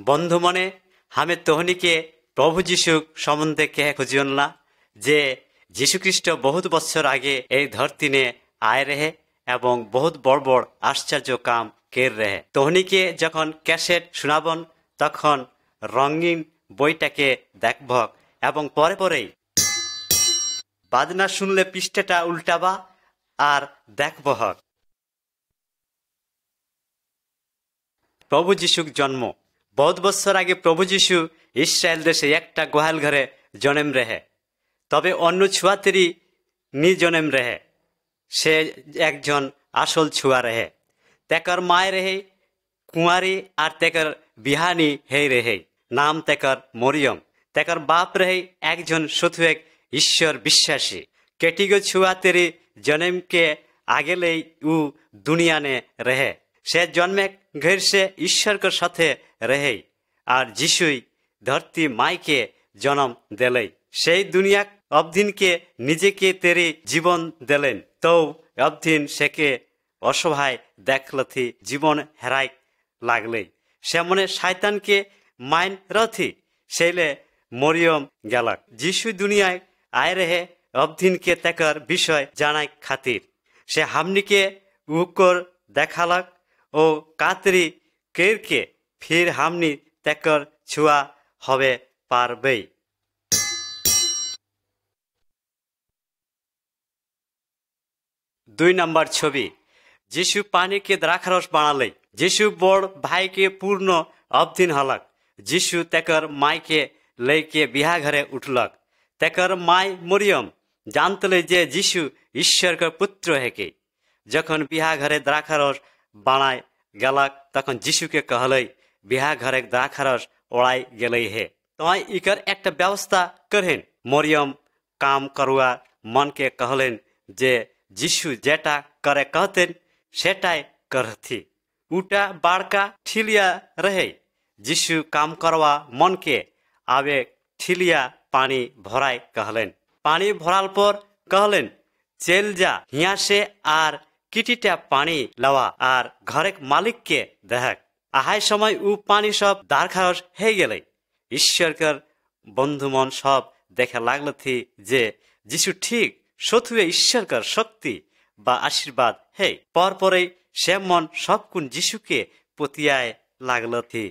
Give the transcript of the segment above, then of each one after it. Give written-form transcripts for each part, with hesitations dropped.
बंधु मने हमें तोहनी के प्रभु जीशु सम्बन्धे कह खुजियनला जे जीशु ख्रीष्ट बहुत बछर आगे এই धरती ने आए रहे एवं बहुत बड़ बड़ आश्चर्य काम कर रहे। तोहनी के जखन कैसेट सुनाबन तखन रंगीन বইটাকে দেখবক এবং পরে পরেই বাজনা শুনলে পৃষ্ঠাটা উল্টাবা আর দেখবহক। প্রভু যিশুর জন্ম বহুত বছর আগে প্রভু যিশু ইসরায়েল দেশে একটা গোহাল ঘরে জন্ম রহে, তবে অন্য ছুয়াতেরই নি জন্ম রহে। সে একজন আসল ছুয়া রহে। তেকর মায় রহে কুঁয়ারি আর তেকর বিহানি হেই রহে, नाम तेकर मरियम। तेकर बाप रहे एकजन शुधु एक ईश्वर विश्वासी। केटिगो छुआ तेरी जन्म के आगे ले उ दुनिया ने रहे। से जन्मे घर से ईश्वर के साथे रहे और जिसुई धरती माई के जन्म देले। से दुनिया अबदिन के निजे के तेरी जीवन देलेन, तो अबदिन से के असहाय देखलथी जीवन हेराय लागले। से मने शैतान के माइन रथी सेले मरियम गलक। जिसु दुनिया आए रहे अबदिन के तेकर विषय जानाय खातिर। से हमनी के उकर देखालक ओ कातरी केर के फिर हमनी तेकर छुआ हवे पारबे। 2 नंबर छवि जिसु पानी के द्राक्षरस बाणाले। जिसु बड़ भाई के पूर्ण अबदिन हलक। जिसु तेकर माई के लेके बिहा घरे उठलक। तेकर माई मरियम जानतले जे जिसु ईश्वर के पुत्र है के। जखन बिहा घरे द्राक्षरस बाणाय गलक तखन जिसु के कहले बिहा घरे द्राक्षरस ओड़ाई गेले है, तो इकर एक व्यवस्था करें। मरियम काम करवा मन के कहलेन जे जिसु जेटा करे कहतेन सेटाई करथी। उटा बाड़का ठिलिया रहे। जिसु काम करवा मन के आवे ठिलिया पानी भराय कहलेन। पानी भराल पर कहलेन चल जा हिया से आर किटिटा पानी लवा आर घरेक मालिक के देहक। आहाय समय उ पानी सब दारखारस हे गेले। ईश्वर कर बंधु मन सब देखे लागल थी जे जिसु ठीक सथुए ईश्वर कर शक्ति बा आशीर्वाद है। पर परे से मन सब कुन जिसु के पतियाय लागल थी।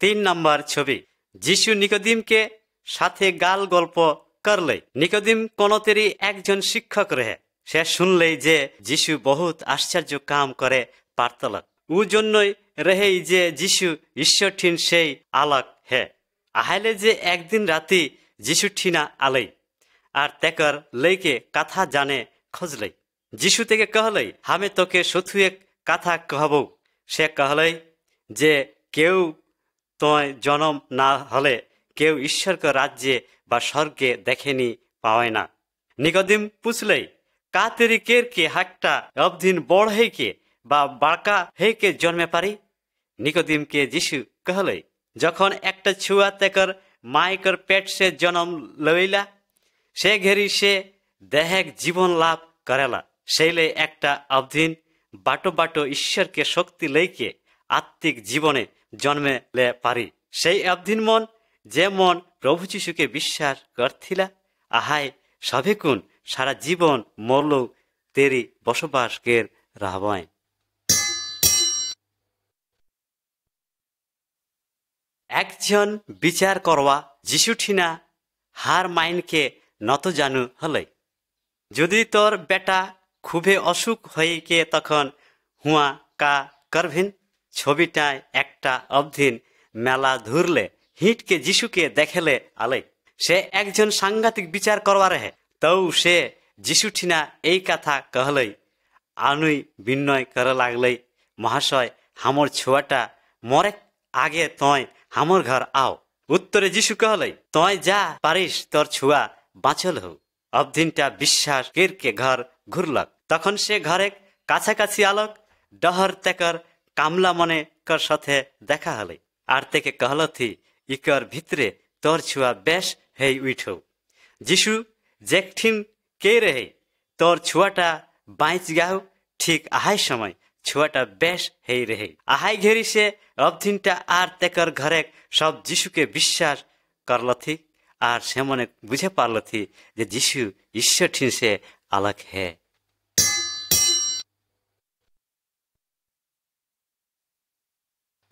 3 नंबर छवि जिसु निकोदिम के साथे गाल गल्प करले। निकोदिम कोनोतेरी एकजन शिक्षक रहे। से सुनले जे जिसु बहुत आश्चर्य काम करे पारतलक। उ जन्नई रहे जे जिसु ईश्वर ठिन से आलक है। आहाले जे एक दिन राती जिसु ठिना आले और तेकर लेके कथा जाने खोजले। जिसु तेके कहले हमें तोके सथु एक कथा कहबो। से कहले जे केउ तोय जन्म ना हले केउ ईश्वर के राज्य बा स्वर्गे देखेनी पावे ना। निकोदिम पूछले का तेरी केर के हाकटा अबदिन बड़ है के बा बाड़का है के जन्मे पारी। निकोदिम के जिसु कहले जखन एकटा छुआ तेकर मायकर पेट से जन्म लइला से घेरी से देहक जीवन लाभ करेला। सेले एकटा अबदिन बाटो बाटो ईश्वर के शक्ति लेके आत्मिक जीवने जन्मे ले पारी। से अबदिन मन जे मन प्रभु जीशु के विश्वास करथिला आहाय सभे कुन सारा जीवन मरलो तेरी बसबास केर रहबाय। एकजन विचार करवा जिसु ठिना हार माइन के নত जानू हले। যদি তোর बेटा খুবই অসুখ হয়ে কে তখন হুয়া কা করভিন। ছবিটায় একটা অবধিন মেলা ধরলে হিট के जिसु के देखेले आले। से एकजन सांघातिक विचार करवा रहे तो से जिसु ठिना এই কথা कहले आनुई विनय करे लागले महाशय हमर छुआटा मरे आगे तय हमर घर आओ। उत्तरे जिसु कहले तय जा पारिस तोर छुआ बाँचल हो। अबदिनटा विश्वास केर के घर घुरलक। तखन से घरे काछाकाछि आलक डहर तेकर कामला मने कर साथे देखा हले आर तेके कहलथी इकर भितरे तोर छुआ बेश है उठो। जिसु जेकठिन के रहे तोर छुआटा बाँच गाओ ঠিক আহাই সময় ছুয়াটা বেশ হেই রেহে আহাই ঘেরি সে অবধিনটা আর তেকর ঘরে সব যিশুকে বিশ্বাস করলথি আর সে মনে বুঝে পারলথি যে যিশু ঈশ্বর ঠিন সে আলাক হে।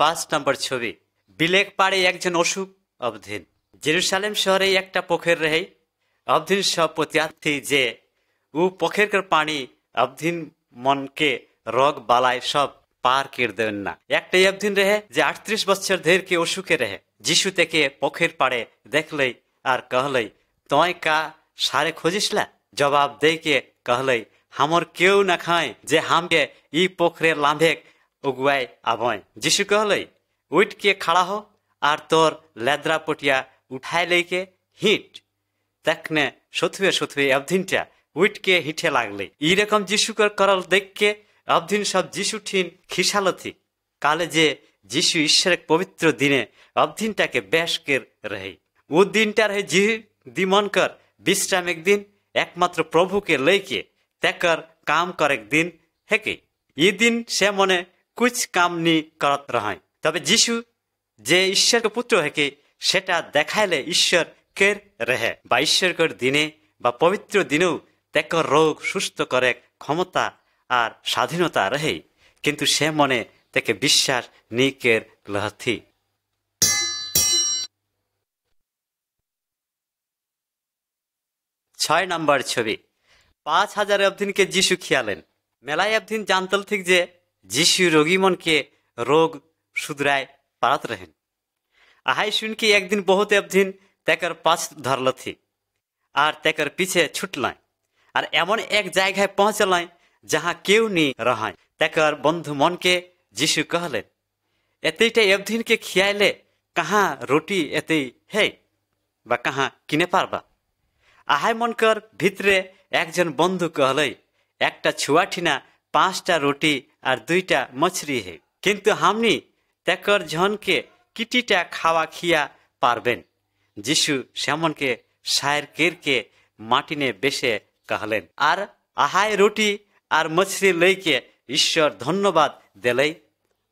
5 নম্বর ছবি বিলেক পাড়ে একজন অসুখ অবধিন জেরুসালেম শহরে একটা পোখর রহে অবধিন সব প্রত্যার্থী যে ও পোখের পানি অবধিন মনকে রোগ বালায় সব পার কের দেবেন না। একটাই অবধিন রহে যে 38 বছর ধরে কে অসুখে রহে যিশু থেকে পোখের পাড়ে দেখলেই আর कहलई तोय का सारे खोजिसला जवाब दे के कहलई हमर केउ न खाए जे हमके ई पोखरे लांभे उगवाय आबय। যিশু कहलई उठ के खड़ा हो और तोर लेद्रा पटिया उठाए लेके हिट तखने सथुए सथुए अबधिनटा उठ के हिठे लागले। ई रकम যিশু कर करल देख के अबधिन सब যিশু ठीन खिसालथी काले जे যিশু ईश्वर पवित्र दिने अबधिनटाके बेश केर रहे उ दिनटा रहे जी दिमन कर विश्राम एक दिन एकमात्र प्रभु के लेके तेकर काम कर एक दिन है कि ये दिन से मने कुछ काम नी करत रहे तबे যিশু जे ईश्वर के पुत्र है कि सेटा देखाइले ईश्वर केर रहे बा ईश्वर कर दिने बा पवित्र दिनेও तेकर रोग सुस्थ करे क्षमता और स्वाधीनता रहे किंतु से मने तेके विश्वास नी केर लहथी। 6 নম্বর ছবি 5000 अबधिन के যিশু खियालेन मेलाय अबधिन जानतल थिक जे যিশু रोगी मन के रोग सुधराय पारत रहेन आहाय सुन के एक दिन बहुत अबधिन तेकर पास धरल थी और तेकर पीछे छुटल और एमन एक जगह पहुंचल जहाँ केउ नी रहा तेकर बंधु मन के যিশু कहलेन एतईटा अबधिन के खियाले कहाँ रोटी एतई है बा कहाँ किने पारबा। आहाय मनकर भितरे एकजन बंधु कहलई एकटा छुआठिना 5टा रोटी और 2टा मछली है किंतु हमनी तेकर झन के किटीटा खावा खिया पारबेन। যিশু सेमन के शायर केर के माटिने बेसे कहलेन और आहाय रोटी और मछली लेके ईश्वर धन्यवाद देलई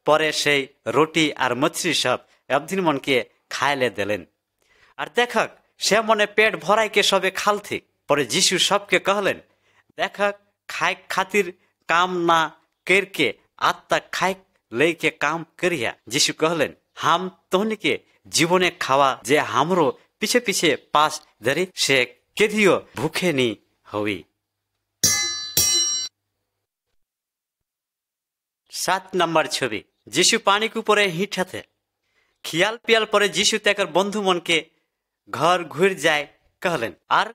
परे से रोटी और मछली सब अबधिन मन के खायले देलेन और देखक से मने पेट भराई के सबे खाल थी पर যিশু सबके कहलेन देखक खाए खातिर काम ना करके आत्ता खाए लेके काम करिया। যিশু कहलेन हम तोहन के जीवने खावा जे हमरो पीछे पीछे पास धरी से केदियो भूखे नी हुई। 7 নম্বর ছবি যিশু पानी के ऊपर हिठा थे खियाल पियाल पर যিশু तेकर बंधु मन के घर घुर जाए कहलेन और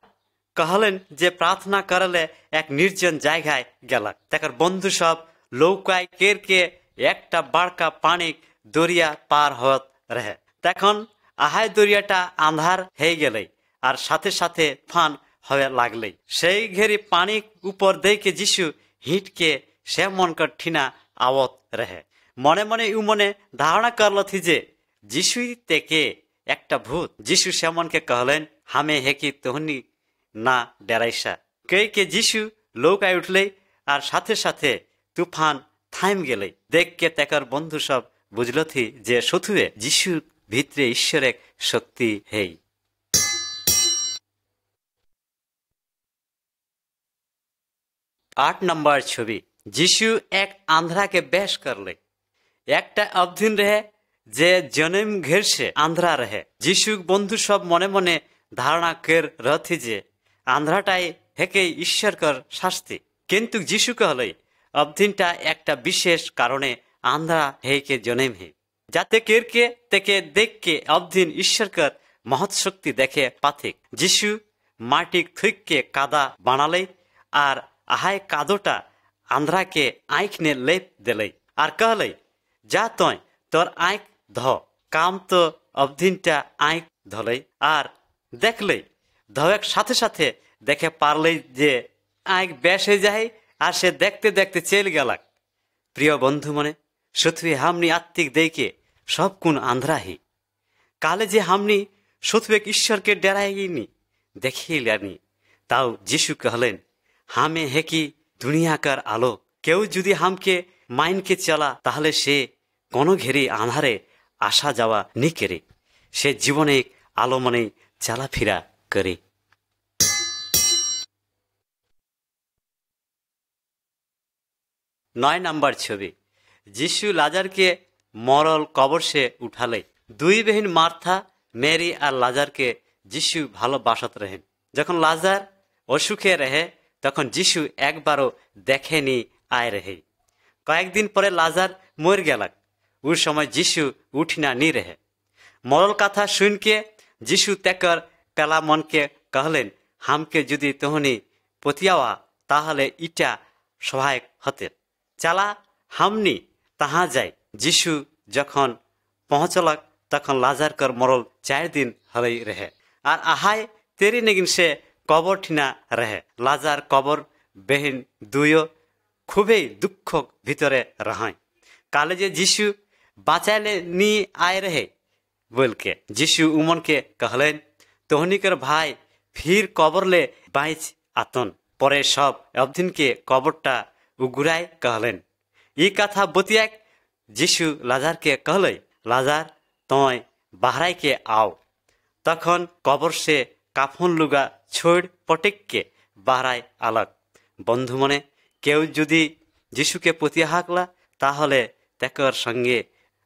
कहलेन जे प्रार्थना करले एक निर्जन जगह गेलक तेकर बंधु सब लौकाय केर के एकटा बड़का पानी दरिया पार होत रहे तखन आहाय दरियाटा आंधार हे गेलै और साथे साथे फान हवे लागले सेई घेरी पानी ऊपर दे के যিশু हिट के से मन कर ठीना आवत रहे मने मने यू मने धारणा करलथी जे যিশুই तेके एकटा भूत। যিশু सेमन के कहलेन हमें है कि तोहनी ना डराइसा कई के যিশু लोक आय उठले और साथे साथे तूफान थाम गेले देख के तेकर बंधु सब बुझल थी जे सथुए যিশু भितरे ईश्वर एक शक्ति है। 8 নম্বর ছবি যিশু एक आंध्रा के बेश करले एकटा अबधिन रहे जे जन्म घेर से आंध्रा रहे যিশু बंधु सब मने मने धारणा कर रही जे आंध्राटाई हेके ईश्वर कर शास्ति किंतु যিশু कहले अबधिनटा एकटा विशेष कारणे आंध्रा हे के जन्म है जाते केर के तेके देख के अबधिन ईश्वर कर महत शक्ति देखे पाथिक। যিশু माटिक थुक के कादा बनाले और आहाय कादोटा आंध्रा के आँख ने लेप दिले और कहले जा तोय तोर आँख ध काम तो अबधिनटा आँख धले और देखले धोक साथे साथे देखे पारले जे आँख बेश हो जाए और से देखते देखते चल गलक। प्रिय बंधु मने सथुए हमनी आत्मिक देखे सब कुन आंध्रा ही काले जे हमनी सथुए ईश्वर के डराएगी देखी लानी ताऊ যিশু कहलेन हमें है कि दुनिया कर आलोक কেউ যদি হামকে মাইনকে চলা তাহলে সে কোনো ঘেরি আঁধারে আসা যাওয়া নি করে, সে জীবনে আলো মনে চলাফেরা করে। 9 নম্বর ছবি, যিশু লাজারকে মরল কবর সে উঠালে। দুই বহিন মার্থা, মেরি আর লাজারকে যিশু ভালোবাসত রহেন। যখন লাজার অসুখে রহে তখন যিশু একবারও দেখেনি আয় রহে। কয়েকদিন পরে লাজার মর গেলাক। ওই সময় যিশু উঠিনা নি রহে। মরল কথা শুনকে যিশু তেকর পেলা মনকে कहलेन, হামকে যদি তোহনি পতিয়াওয়া তাহলে ইটা সহায়ক হতে। চালা হামনি তাহা যায়। যিশু যখন পৌঁছলক তখন লাজারকর মরল 4 দিন হলেই রহে। আর আহায় তেরি নেগিন সে কবর ঠিনা রহে। লাজার কবর বেহিন দুইও খুবই দুঃখ ভিতরে রহায়। কালে যে যিশু বাঁচাইলে নি আয় রহে বলকে যিশু উমনকে कहलेन, তোহনিकर ভাই ফির কবরলে বাইচ আতন। পরে সব অবদিনকে কবরটা উগুরাই कहलेन। ই কথা বতিয়াক যিশু লাজারকে कहले, লাজার তয় বাহরাইকে আও। তখন কবর সে কাফন লুগা ছোড় পটেককে বাহরাই আলক। বন্ধু মনে কেউ যদি যিশুকে পতিয়া হাকলা তাহলে তেকর সঙ্গে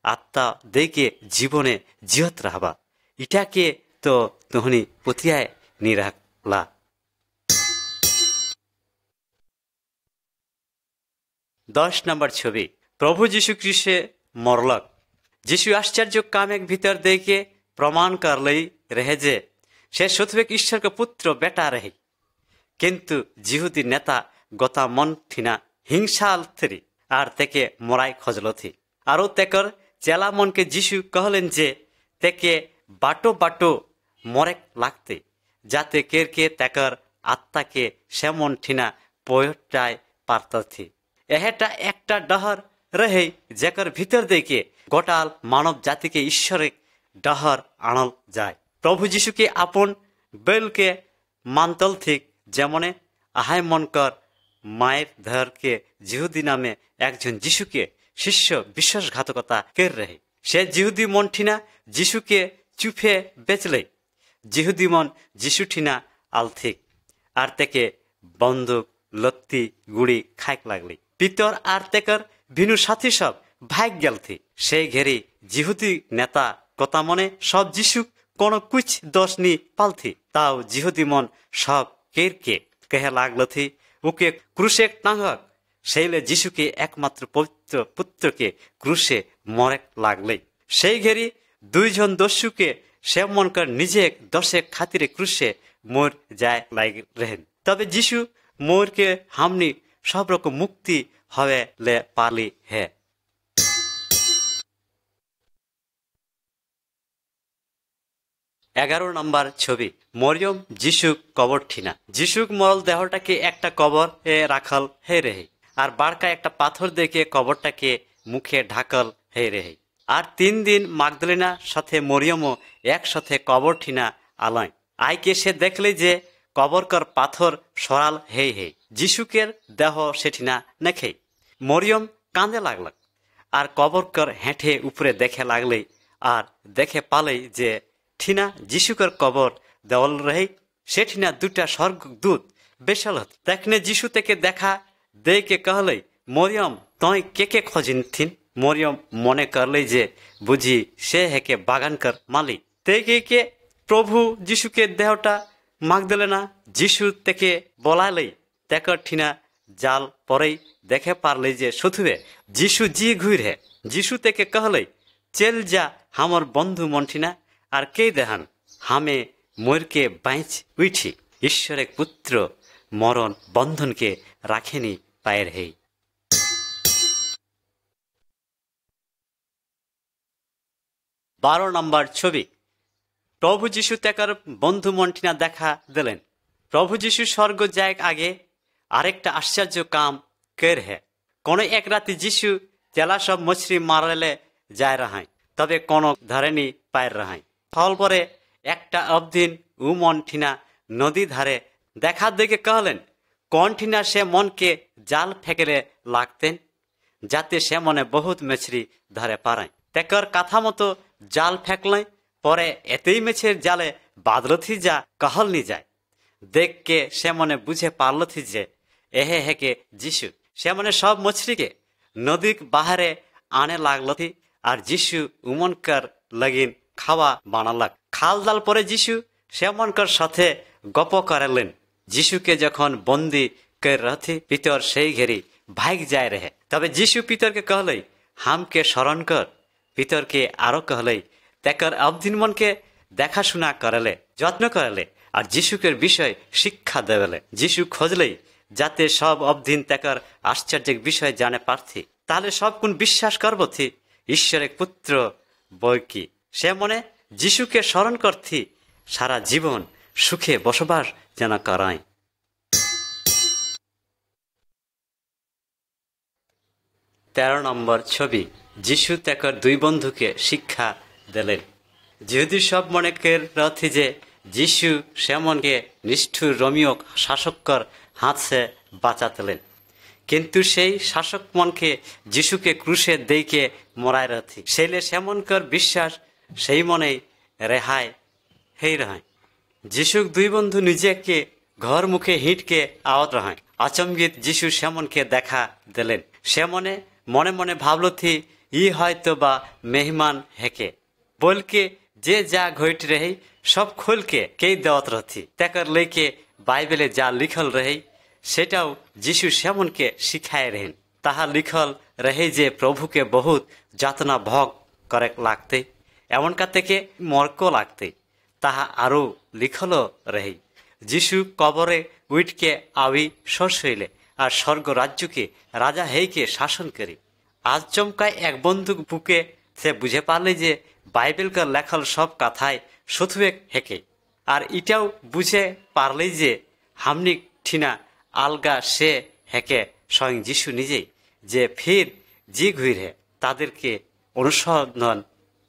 আত্মা দেখে জীবনে জিয়ত রাহবা। ইটাকে তো তোহনি পতিয়ায় নি রাখলা। 10 নম্বর ছবি, প্রভু যিশু খ্রিস্টে মরলক। যিশু আশ্চর্য কামেক ভিতর দেখে প্রমাণ করলেই रहे जे से सतवेक ईश्वर के पुत्र बेटा रहे। किंतु जिहुदी नेता गता मन थिना हिंसाल थी और तेके मराई खोजलो थी। आरो तेकर चेला मन के যিশু कहलेन जे तेके बाटो बाटो मरेक लागते जाते केर के तेकर आत्मा के सेमन ठिना पोयटाय पारता थी। एहेटा एकटा डहर रहे जेकर भीतर देके गोटाल मानव जाति के ईश्वर डहर आणल जाए। प्रभु যিশু के आपन बेल के मानतल थी जेमने आहाय मनकर मायर धर के जिहुदी नामे एकजन যিশু के शिष्य विश्वासघातकता कर रहे। से जिहुदी मन ठिना যিশু के चुपे बेचले। जिहुदी मन যিশু ठिना आलथिक आर तेके बंदूक लत्ती गुड़ी खाइक लागली। पितर आर तेकर बिनु साथी सब भाग गेल थी। से घेरी जिहुदी नेता कता मने सब যিশু कोनो कुछ दोष नी पालथी। ताऊ जिहुदी मन सब केर के कहे लागल थी उके क्रूसे टांगक। सेले যিশু के एकमात्र पवित्र पुत्र के क्रूसे मरे लागले। से घेरी दुईजन दस्यु के से मन कर निजे दशे खातिरे क्रूसे मोर जाए लाग रहेन। तबे যিশু मोर के हमनी सब रकम मुक्ति हवे ले पाली है। 11 নম্বর ছবি, মরিয়ম যিশু কবর ঠিনা। যিশুক মরল দেহটাকে একটা কবর রাখাল হে রেহে আর বারকা একটা পাথর দেখে কবরটাকে মুখে ঢাকল হে রেহে। আর 3 দিন মাগদলেনা সাথে মরিয়মও একসাথে কবর ঠিনা আলয়। আইকে সে দেখলে যে কবরকর পাথর সরাল হে হে যিশুকের দেহ সেঠিনা নেখে। মরিয়ম কাঁদে লাগল আর কবরকর হেঁটে উপরে দেখে লাগলে আর দেখে পালে যে ঠিনা যিশুकर कबर देवल रहे। से ठीना दुटा स्वर्गदूत बेसल हत। तखने যিশু तेके देखा दे के कहले, मरियम तय के खोजिन थिन। मरियम मने करले जे बुझी से है के बागान कर मालिक। तेके के प्रभु যিশু के देहटा मागदलेना যিশু तेके बोलाले तेकर ठीना जाल परे देखे पारले जे सथुए যিশু जी घुर है। যিশু तेके कहले, चल जा हमर बंधु मनठिना আর কে দেহান হামে মরকে বাইচ উঠি। ঈশ্বর এক পুত্র মরণ বন্ধনকে রাখেনি পায়ের হেই। 12 নম্বর ছবি, প্রভু যিশু তেকার বন্ধু মন্ঠিনা দেখা দিলেন। প্রভু যিশু স্বর্গ যায় আগে আরেকটা আশ্চর্য কাম কের হে। কোন এক রাতে যিশু তেলা সব মছরি মারলে যায় রাহায় তবে কোন ধরেনি পায়ের রাহায়। ফল পরে একটা অবদিন উ মন ঠিনা নদী ধারে দেখা দেখে कहलेन, कौन ठीना से मन के जाल फेंकले লাগতেন যাতে সে মনে বহুত মেছরি ধরে পারায়। তেকর কথা মতো জাল ফেকলেं পরে এতেই মেছের জালে বাদলথি যা कहल নি যায়। দেখকে সে মনে বুঝে পারল থি যে এহে হেকে যিশু। সে মনে সব মছরিকে নদী বাহারে আনে লাগল থি আর যিশু উমনকর লগিন খাওয়া বানালাক। খাল দাল পরে যিশু সেমনকর সাথে গপ করেলেন। যিশুকে যখন বন্দি कर रथी पितर সেই घेरी भाग जाए रहे। तबे যিশু पितर के कहलई हमके स्मरण कर। पितर के आरो कहलई तेकर अबदिन मन के देखाशुना करले যত্ন करले और যিশু के विषय शिक्षा देवले। যিশু खोजलई जाते सब अबदिन तेकर आश्चर्य विषय जाने पार्थी ताहले सब कुन विश्वास करबो थी ईश्वर एक पुत्र बई की। से मने যিশু के स्मरण करथी सारा जीवन सुखे बसबास जेना कराई। 13 নম্বর ছবি যিশু তেকর দুই বন্ধুকে শিক্ষা দিলেন। যেহেতু সব মনে রথি যে যিশু সেমনকে নিষ্ঠুর রোমিও শাসকর হাত সে বাঁচাতলেন, কিন্তু সেই শাসক মনকে যিশুকে ক্রুশে দেইকে মরায় রথি সেইলে সেমনকর বিশ্বাস সেই মনেই রেহাই হেই রহায়। যিশুক দুই বন্ধু নিজেকে ঘর মুখে হিটকে আওয়াত রহায়। আচম্বিত যিশু সেমনকে দেখা দিলেন। সে মনে মনে মনে ভাবলো थी ই হয়তো বা मेहमान हेके बोल के जे जा घोट रही सब खोल के कई देवत रहती। तेकर लेके बाइबले जा लिखल रही सेटाও যিশু সেমনকে শিখায় रहेन। ताहा लिखल रहे जे प्रभु के बहुत যাতনা भोग करे लागते एमनका तेके मरको लागते। ताहा आरो लिखल रही যিশু कबरे उठ के आवी शोष हইले আর স্বর্গ রাজ্যকে রাজা হেইকে শাসন করি। আজ চমকায় এক বন্দুক বুকে সে বুঝে পারলে যে বাইবেলকার লেখাল সব কথায় সথুয়ে হেকে। আর এটাও বুঝে পারলেই যে হামনি ঠিনা আলগা সে হেকে স্বয়ং যিশু নিজেই যে ফির জি ঘুর হে তাদেরকে অনুসন্ধান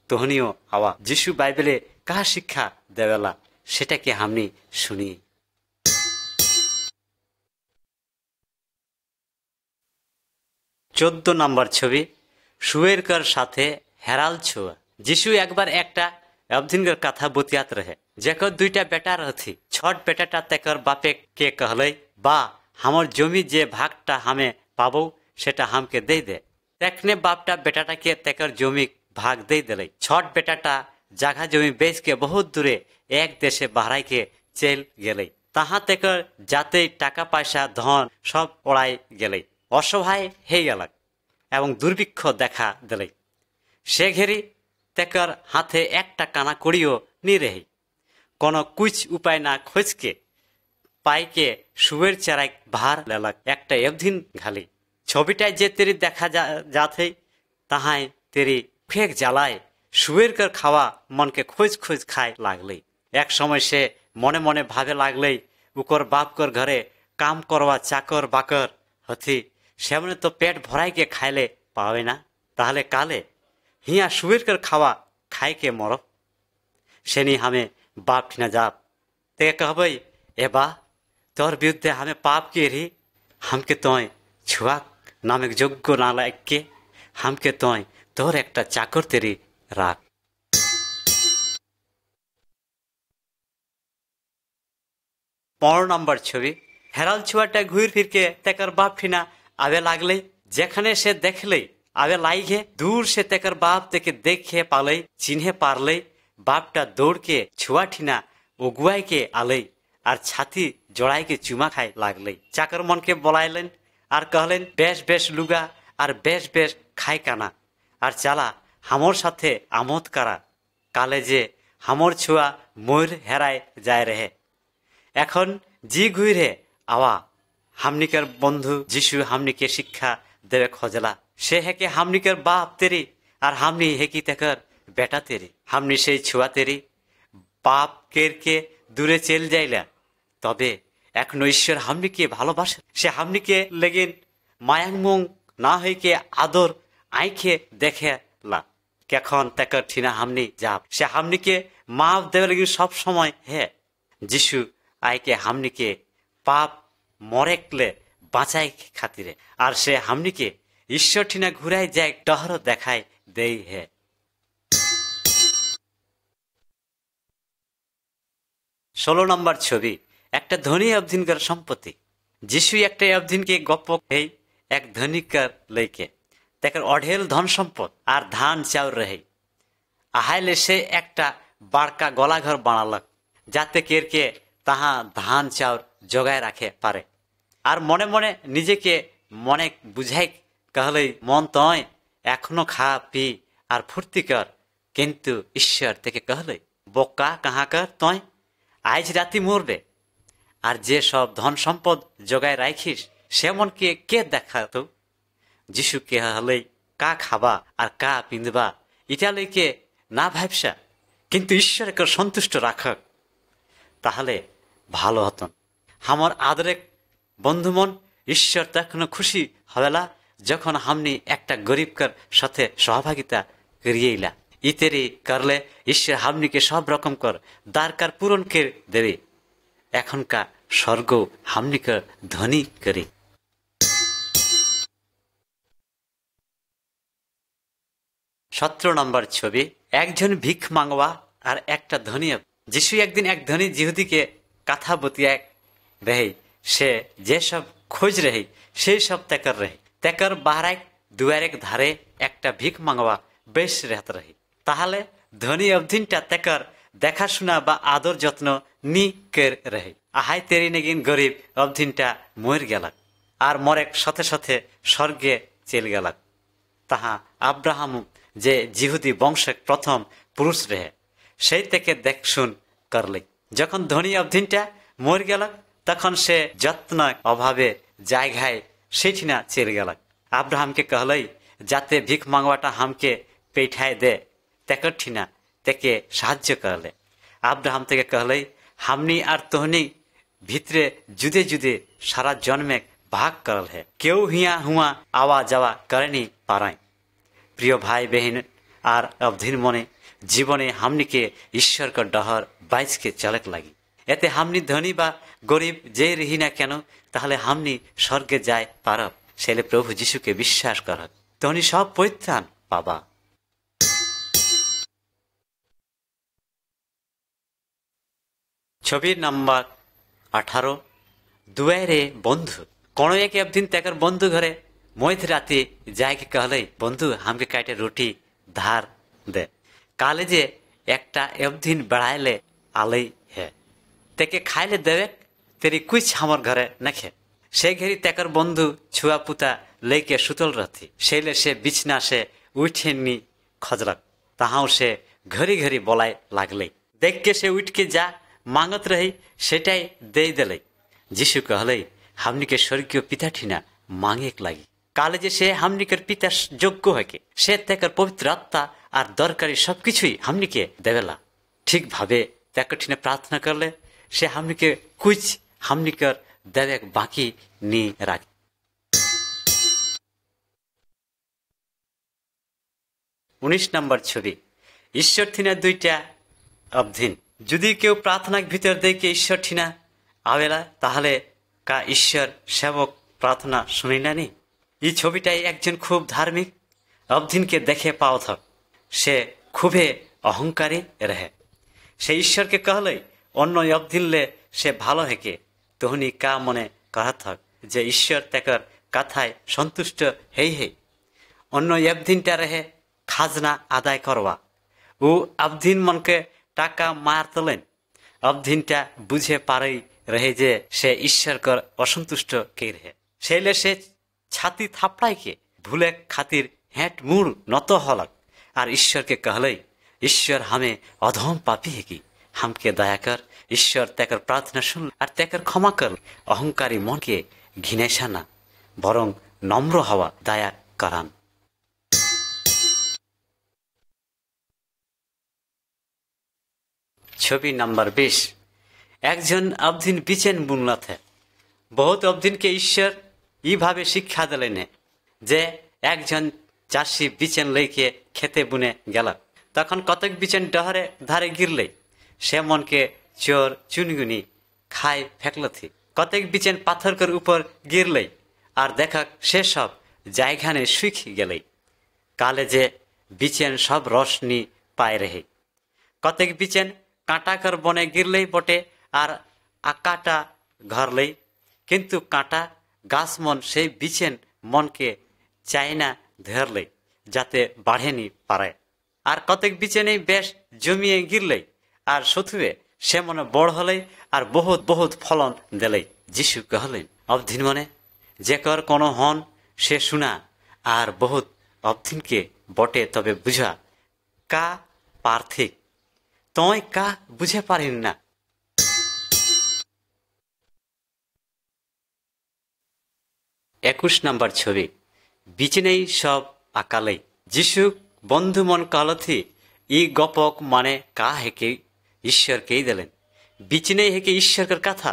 তহনীয় হওয়া। যিশু বাইবেলে কাহা শিক্ষা দেবেলা সেটাকে হামনি শুনি। 14 নম্বর ছবি সুয়েরকার সাথে হেরাল ছোয়া। যিশু একবার একটা अवधिनगर कथा बतियात रहे जेकर दुईटा बेटा रहथी। छठ बेटाटा तेकर बापे के कहलई बा हमर जमी जे भागटा हमें पाबो सेटा हमके दे दे। तेखने बापटा बेटाटा के तेकर जमी भाग दे दिलई। छठ बेटाटा जगह जमी बेच के बहुत दूरे एक देशे बहराई के चल गेलई। ताहा तेकर जाते टाका पैसा धन सब ओड़ाई गेलई। असहाय हे गेलक एवं दुर्भिक्ष देखा दिलई। से घेरी तेकर हाथे एकटा काना कड़ियो नी रही। कोनो कुछ उपाय ना खोज के पाई के सुएर चराई भार लेलक एकटा एवधिन घाली। छविटाय जे तेरी देखा जाथे ताहाय तेरी फेक জ্বালায় सुएर कर खावा मन के खोज खोज खाए लागलई। एक समय से मने मने भावे लागलई उकर बाप कर घरे काम करवा चाकर बाकर हथी सेमने तो पेट भराई के खाइले पावे ना ताहले काले हिया सुएर कर खावा खाई के मरो सेनी हमें बाप ठिना जाप ते कहबई ए बा तोर विरुद्धे हमें पाप के रही हमके तोय छुआ नामक योग्य ना लायक के हमके तोय तोर एकटा चाकर तेरी राख। 15 নম্বর ছবি হেরাল ছুয়াটা ঘুর ফির के तेकर बाप ठिना आवे लागले जेखने से देखले आवे लाइगे दूर से तेकर बाप तेके देखे पाले चिन्हे पारले। बापटा दौड़ के छुआ ठिना उगुआई के आले और छाती जोड़ाई के चुमा खाए लागले। चाकर मन के बोलाइलेन और कहलेन बेश बेश लुगा और बेश बेश खाई काना और चला हमर साथे आमोद करा काले जे हमर छुआ मोर हेराय जाए रहे। এখন জি ঘুরে आवा हमनिकर बंधु যিশু हमनिके शिक्षा देवे खोजला से हेके हमनिकर बाप तेरी और हमनी हेकी तेकर बेटा तेरी हमनी से छुआ तेरी बाप केर के दूरे चल जाइला तबे एखनो ईश्वर हमनिके भालोबासे से हमनिके लेगिन मायांगमुंग ना हई के आदर आँखे देखे ला केखन तेकर ठिना हमनी जाप से हमनिके माफ देवे लगिन सब समय है যিশু आय के हमनिके पाप मरेकले বাঁচাই খাতিরে। আর সে হামনিকে ঈশ্বর ঠিনা ঘুরাই যায় টহর দেখায় দেই হে। 16 নম্বর ছবি, একটা ধনী অবধিনকার সম্পত্তি। যিশু একটা অবধিনকে গপ্প হেই এক ধনিকার লইকে তাকে অঢেল ধন সম্পদ আর ধান চাউর রহে। আহাইলে সে একটা বাড়কা গলাঘর বানালক যাতে কেরকে তাহা ধান চাউর জোগায় রাখে পারে। আর মনে মনে নিজেকে মনে বুঝাই कहलई मन तय एखनो खा पी और फूर्ति कर, किन्तु ईश्वर तेके कहलई बोका कहाँ कर तय आज राति मरबे और जे सब धन सम्पद जोगाय राखिस सेमन के देखा तो যিশু কে হলেই কা খাবা আর কা পিঁধবা এটা লইকে না ভাবসা কিন্তু ঈশ্বরকে সন্তুষ্ট রাখক তাহলে ভালো হতন। আমার আদরেক বন্ধুমন ঈশ্বর তখন খুশি হবেলা যখন हमनी একটা গরিবকার সাথে সহভাগিতা করিয়েলা। ইতেরি করলে ঈশ্বর हमनी के सब रकम कर दरकार पूरण कर देवे। एखनका स्वर्ग हमनी के धनी करी। 17 নম্বর ছবি, একজন ভিক মাंगवा আর একটা ধনী। যিশু একদিন এক ধনী জিহুদীকে কথা বতিয়া रहे से जे सब खोज रहे से सब तेकर रहे तेकर बाहर दुआरेक धारे একটা ভিক मांगवा बेश रहत रहे। ताहले धनी अवधिनटा तेकर देखाशुना बा आदर যত্ন नी कर रहे। आहाय तेरी नेगिन गरीब अवधिनटा मर गेलक और मरेक साथे साथे स्वर्गे चल गेलक। ताहा अब्राहम जे जिहुदी वंशे प्रथम पुरुष रहे से तेके देखशुन करले। जखन धनी अवधिनटा मर गेलक तखन से যত্ন अभावे जायगाय सेठिना चल गेलक। अब्राहम के कहलई जाते भिक मांगवाटा हमके पेठाय दे तेकर ठिना तेके साहाय्य करले। अब्राहम तेके कहलई हमनी और तोहनी भितरे जुदे जुदे सारा जन्मे भाग करल है, केउ हिया हुआ आवा जावा करनी पाराय। प्रिय भाई बहन और अवधिन मने जीवने हमनी के ईश्वर का डहर बाइज के चलक लगी। एते हमनी धनी बा गरीब जे रही ना केन ताहले हमनी स्वर्गे जाय पारब। सेले प्रभु যিশু के विश्वास करक तहनी सब परित्राण पाबा। छवि नम्बर 18 दुआरे बंधु। कोनो एक दिन तेकर बंधु घरे मध्य राति जाके कहले बंधु हमके काटे रोटी धार दे काले जे एकटा दिन बढ़ाइले आलई है तेके खाइले देवे तेरी कुछ हमर घरे नखे। से घेरी तेकर बंधु छुआ पुता लेके सुतल रहती सेले से बिछना से उठे नी खजरक ताहाउ से घड़ी घड़ी बोलाय लागले। देख के से उठ के जा मांगत रही सेटाई दे देले। যিশু कहले हमनी के स्वर्गीय पिता ठिना मांगे लगी काले जे से हमनी के पिता योग्य है के से तेकर पवित्र आत्मा और दरकारी सबकिछुई हमनी के देवेला। ठीक भावे तेकर ठिना प्रार्थना करले से हमनी के कुछ हमनी कर देवे बाकी नी राख। 19 নম্বর ছবি, ঈশ্বর ঠিনা দুইটা অবধিন। যদি কেউ प्रार्थना भीतर दे के ঈশ্বর ঠিনা आवेला ताहले का ঈশ্বর सेवक प्रार्थना सुनी ना नी। ये छविटाई एकजन खूब धार्मिक अवधिन के देखे पाओ थक से खूबे अहंकारी रहे। से ईश्वर के कहले अन्य अवधिन ले से भालो है के तहनी का मने कहा थक जे ईश्वर तेकर कथाय सन्तुष्ट है। अन्य अवधिनटा रहे खाजना आदाय करवा। वो अवधिन मन के टाका मार तलेन अवधिनटा बुझे पारे रहे जे से ईश्वर कर असंतुष्ट के रहे। सेले से छाती थापड़ाई के भूले खातिर हेट मुड़ नत हलक और ईश्वर के कहले ईश्वर हमें अधम पापी है कि हमके दया कर। ईश्वर तेकर प्रार्थना सुन और तेकर क्षमा कर। अहंकारी मन के घिनेसा ना बरং নম্র हवा दया करान। छवि नंबर 20 एकजन अवधिन बिचेन बुनला थे। बहुत अवधिन के ईश्वर ई भावे शिक्षा दिलेन जे एकजन चाषी बिचेन लेके खेते बुने गेलक तखन कतक बिचेन डहरे धारे गिरले से मन के चोर चुनगुनी खाए फेंकल थी। कतक बिचेन पाथर कर ऊपर गिरले আর দেখা সেসব জায়গানে শুকিয়ে গেলে কালে যে বিচেন সব রসনি পায় রেহে। কতক বিচেন কাঁটাকর বনে গিরলেই বটে আর আকাটা ঘরলেই, কিন্তু কাঁটা গাছ মন সেই বিচেন মনকে চায় না ধরলে যাতে বাড়েনি পারে। আর কতক বিচেনেই বেশ জমিয়ে গিরলেই আর সথুয়ে সে মনে বড় হলেই আর বহুত বহুত ফলন দিলেই। যিশু কহলেন অবধিন মনে যে কর কোনো হন সে শুনা আর বহুত অবধিনকে বটে তবে বুঝা কা পার্থিক তয় কা বুঝে পারেন না। 21 নম্বর ছবি বিচনেই সব আকালে। যিশু বন্ধু মন কালথি ই গপক মানে কা হেকে ঈশ্বরকেই দিলেন। বিচনেই হেকে ঈশ্বরকর কথা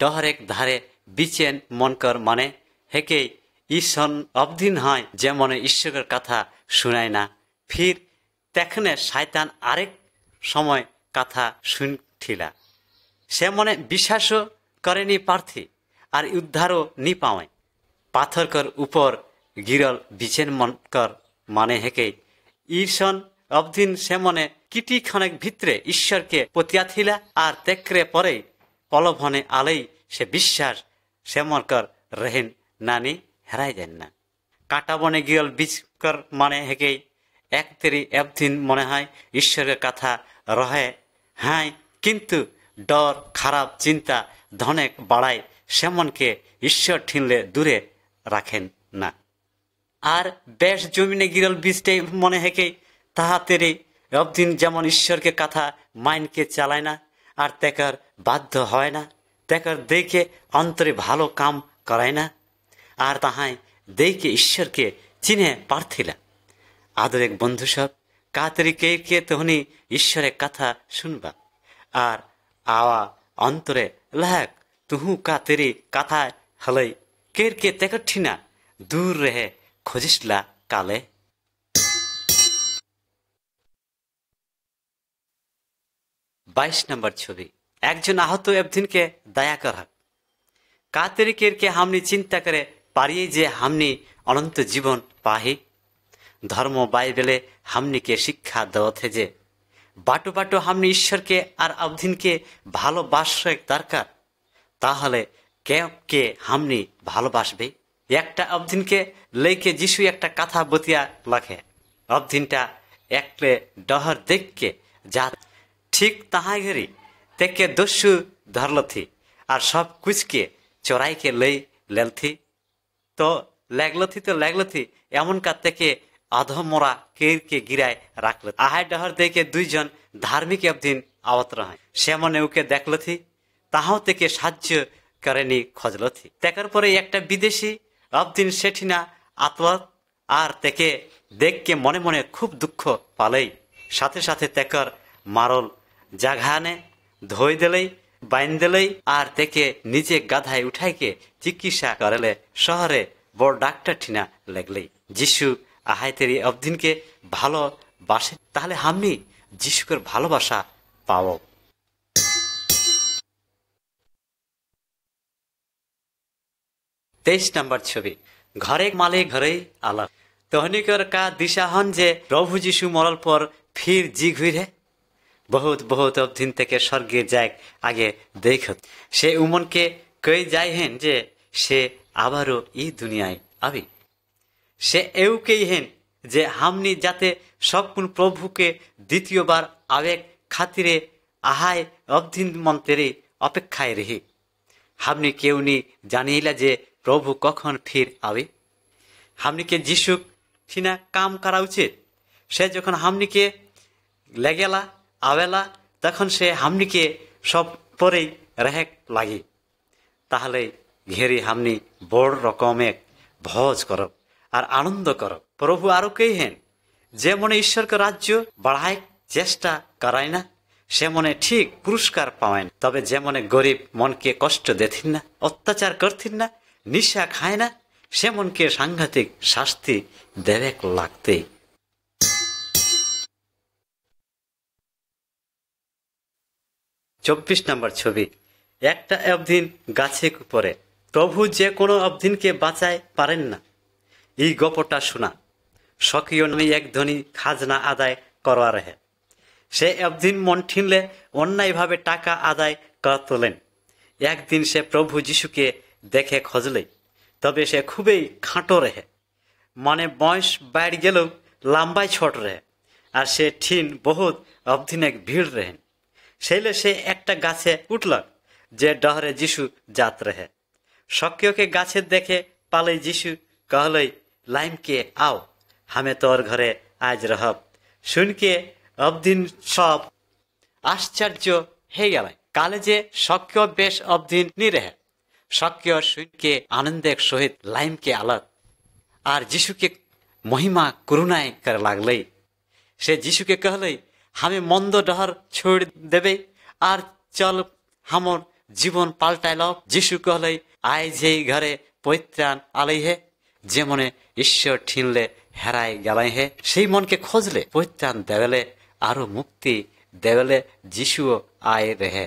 ডহরেক ধারে বিচেন মনকর মানে হেকে ঈশন অবধিন হয় যে মনে ঈশ্বরের কথা শুনায় না। ফির তেখনে শয়তান আরেক সময় কথা শুনঠিলা সে মনে বিশ্বাসও করেনি পার্থী আর উদ্ধারও নি পাওয়ায়। পাথরকর উপর গিরল বিচেন মনকর মানে হেকে ঈশন অবধিন সে মনে কিটি ক্ষণেক ভিতরে ঈশ্বরকে পতিয়াথিলা আর তেক্রে পরে পলভনে আলেই সে বিশ্বাস সে মনকর রেহেন নানি হেরাই দেন না। কাঁটা বনে গিরল বীজকর মানে হেকে এক তেরি অবধিন মনে হয় ঈশ্বরের কথা রহে হ্যাঁ, কিন্তু ডর খারাপ চিন্তা ধনেক বাড়ায় সেমনকে ঈশ্বর ঠিনলে দূরে রাখেন না। আর বেশ জমিনে গিরল বীজটাই মনে হেকে তাহাতেরই অবদিন যেমন ঈশ্বরকে কথা মাইনকে চালায় না আর তেকার বাধ্য হয় না, তেকার দেখে অন্তরে ভালো কাম করায় না আর তাহাই দেখে ঈশ্বরকে চিনে পারথিলা। আদরেক বন্ধু সব কাতরি কে কে তহনি ঈশ্বরের কথা শুনবা আর আওয়া অন্তরে লাগ তুহু কাতেরি কথা হলই কের কে তেকঠিনা দূর রেহে খোঁজিসলা কালে। 22 নম্বর ছবি একজন আহত এবদিনকে দয়া কর কাতেরি কের কে হামনি চিন্তা করে পারিয়ে যে হামনি অনন্ত জীবন পাহি। ধর্ম বাইবেলে হামনিকে শিক্ষা দেওয়াতে যে বাটো বাটো হামনি ঈশ্বরকে আর অবধিনকে ভালোবাসে দরকার, তাহলে কে হামনি ভালোবাসবে। একটা অবধিনকে লেকে যিশু একটা কথা বতিয়া লাখে অবধিনটা একলে ডহর দেখকে যা ঠিক তাহাই ঘেরি তেকে দস্যু ধরলথি আর সব কুচকে চোরাইকে লই লেলথি তো লেগলথি এমন কার থেকে অধমরা কে গিরায় রাখল। আহাই ডহর দেখে দুইজন ধার্মিক অবদিন আওতর হয় সে মনে উকে দেখলথি তাহাও থেকে সাহায্য করেনি খোঁজলথি। তেকার পরে একটা বিদেশি অবদিন সেঠিনা আতওয়াত আর তেকে দেখকে মনে মনে খুব দুঃখ পালেই সাথে সাথে তেকর মারল জাঘানে ধই দিলেই বাইন দিলেই আর তেকে নিজে গাধায় উঠাইকে চিকিৎসা করেলে শহরে বড় ডাক্তার ঠিনা লেগলেই। যিশু আহাইতেরি অবদিনকে ভালোবাসে তাহলে হামনি যিশুকের ভালোবাসা পাও। 23 নম্বর ছবি ঘরে মালে ঘরেই আলাপ তহনিকর কা দিশা হন যে প্রভু যিশু মরল পর ফির জি ঘুরে বহুত বহুত অবধিন থেকে স্বর্গে যায় আগে দেখ সে উমনকে কই যায় হেন যে সে আবারও এই দুনিয়ায় আবি। সে এউকেই হেন যে হামনি যাতে সবকুন প্রভুকে দ্বিতীয়বার আবেগ খাতিরে আহায় অবধিন মন্ত্রে অপেক্ষায় রেহি। হামনি কেউ নি জানিলা যে প্রভু কখন ফির আবে। হামনিকে যিশু ঠিনা কাম করা উচিত। সে যখন হামনিকে লেগেলা আবেলা তখন সে হামনিকে সব পরেই রেহেক লাগি। তাহলে ঘেরি হামনি বড় রকমের ভোজ করব আর আনন্দ করব। প্রভু আরো কেই হেন যে মনে ঈশ্বরকে রাজ্য বাড়ায় চেষ্টা করায় না সে মনে ঠিক পুরস্কার পাওয়েন, তবে যে মনে গরিব মনকে কষ্ট দেথিন না অত্যাচার করথিন না নিশা খায় না সে মনকে সাংঘাতিক শাস্তি দেবে লাগতে। 24 নম্বর ছবি একটা একদিন গাছে উপরে প্রভু যে কোনো অবধিনকে বাঁচায় পারেন না। এই গল্পটা শোনা স্বকীয় নামে এক ধনী খাজনা আদায় করা রহে। সে অবধিন মন ঠিনলে অন্যায়ভাবে টাকা আদায় করা তোলেন। একদিন সে প্রভু যিশুকে দেখে খোঁজলে, তবে সে খুবই খাঁটো রহে, মানে বয়স বাড়ি গেলেও লম্বাই ছোট রহে, আর সে ঠিন বহুত অবধিনে ভিড় रहेन। সেইলে সে একটা গাছে উঠল যে ডহরে যিশু जात रहे। शक्य गाছে দেখে पाले যিশু कहले, लाइम के आओ, हमें तोर घरे आज रहब। सुन के अबदिन सब आश्चर्य हे गल। काले जे शक्य बेश अबदिन नी रहे। शक्य सुन के आनंदे सहित लाइम के आलत और যিশু के महिमा करुणाय कर लागले। से যিশু के कहले, हमें मंद डहर छोड़ देवे और चल हमर जीवन पाल्टाइल। যিশু कहले, आय जे घरे परित्राण आलई है, जे मने ईश्वर ठीनले हेराय गलाई है, से मन के खोजले परित्राण देवेले और मुक्ति देवेले যিশু आय रहे।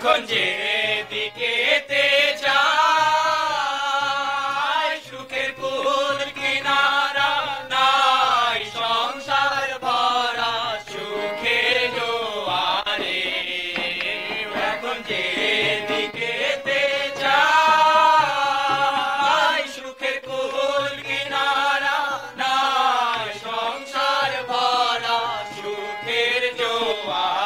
এখন যে দিকেতে যাই সুখের কুল কিনারা নাই, সংসার ভরা সুখের জোয়ারে। এখন যে দিকেতে যাই সুখের কুল কিনারা নাই, সংসার ভরা সুখের জোয়ারে।